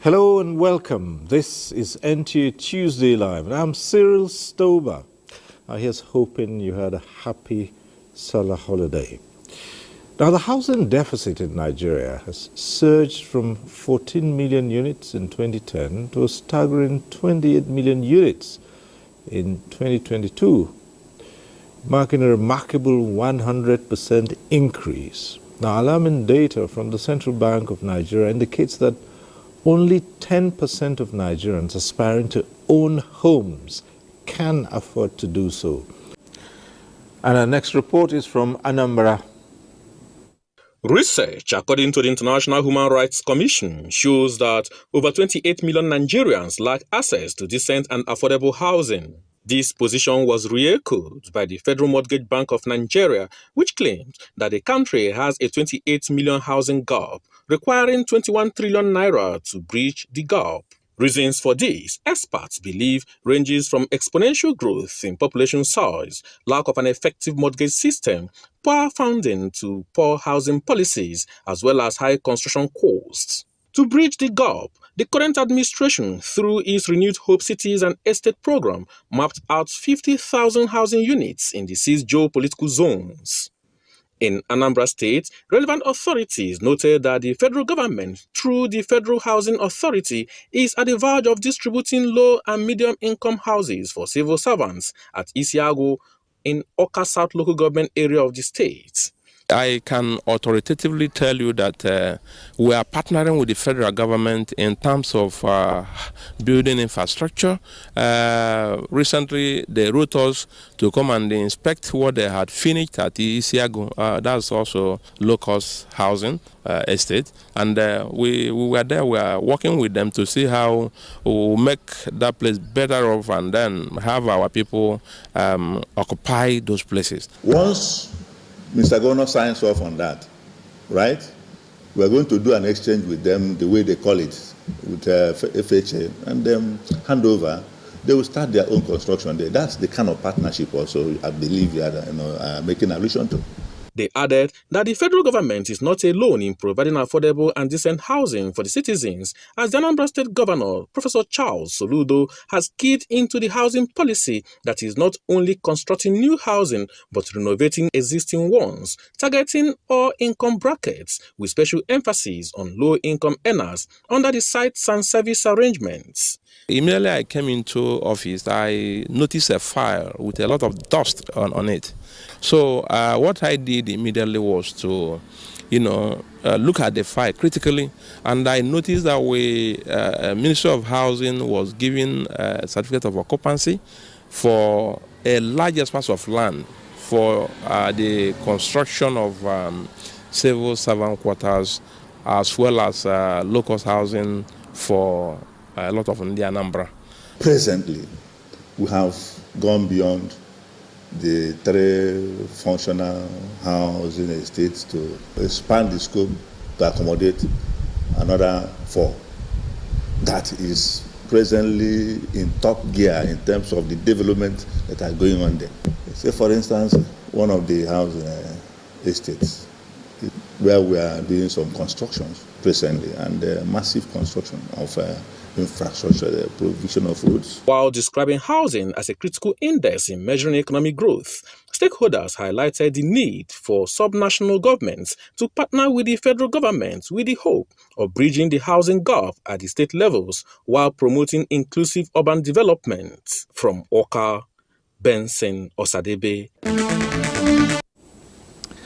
Hello and welcome. This is NTA Tuesday Live, and I'm Cyril Stober. Here's hoping you had a happy summer holiday. Now, the housing deficit in Nigeria has surged from 14 million units in 2010 to a staggering 28 million units in 2022, marking a remarkable 100% increase. Now, alarming data from the Central Bank of Nigeria indicates that only 10% of Nigerians aspiring to own homes can afford to do so. And our next report is from Anambra. Research, according to the International Human Rights Commission, shows that over 28 million Nigerians lack access to decent and affordable housing. This position was re-echoed by the Federal Mortgage Bank of Nigeria, which claimed that the country has a 28 million housing gap, requiring 21 trillion naira to bridge the gap. Reasons for this, experts believe, ranges from exponential growth in population size, lack of an effective mortgage system, poor funding to poor housing policies, as well as high construction costs. To bridge the gap, the current administration, through its Renewed Hope Cities and Estate program, mapped out 50,000 housing units in the 6 geopolitical zones. In Anambra State, relevant authorities noted that the federal government, through the Federal Housing Authority, is at the verge of distributing low and medium-income houses for civil servants at Isiago in Awka South local government area of the state. I can authoritatively tell you that we are partnering with the federal government in terms of building infrastructure. Recently, they wrote us to come and inspect what they had finished at the Isiago. That's also low-cost housing estate. And we were there, we are working with them to see how we will make that place better off and then have our people occupy those places. Once Mr. Governor signs off on that, right? We are going to do an exchange with them, the way they call it, with FHA, and then hand over. They will start their own construction there. That's the kind of partnership also I believe you are making allusion to. They added that the federal government is not alone in providing affordable and decent housing for the citizens, as the Anambra State Governor, Professor Charles Soludo, has keyed into the housing policy that is not only constructing new housing, but renovating existing ones, targeting all income brackets, with special emphasis on low-income earners under the sites and service arrangements. Immediately I came into office, I noticed a file with a lot of dust on it. So what I did immediately was to, look at the file critically, and I noticed that Ministry of Housing was giving a certificate of occupancy for a large expanse of land for the construction of civil servant quarters, as well as low-cost housing for a lot of the Anambra. Presently, we have gone beyond the 3 functional housing estates to expand the scope to accommodate another 4. That is presently in top gear in terms of the development that are going on there. Say, for instance, one of the housing estates where we are doing some constructions presently, and massive construction of infrastructure, the provision of roads. While describing housing as a critical index in measuring economic growth, stakeholders highlighted the need for subnational governments to partner with the federal government with the hope of bridging the housing gap at the state levels while promoting inclusive urban development. From Awka, Benson Osadebe.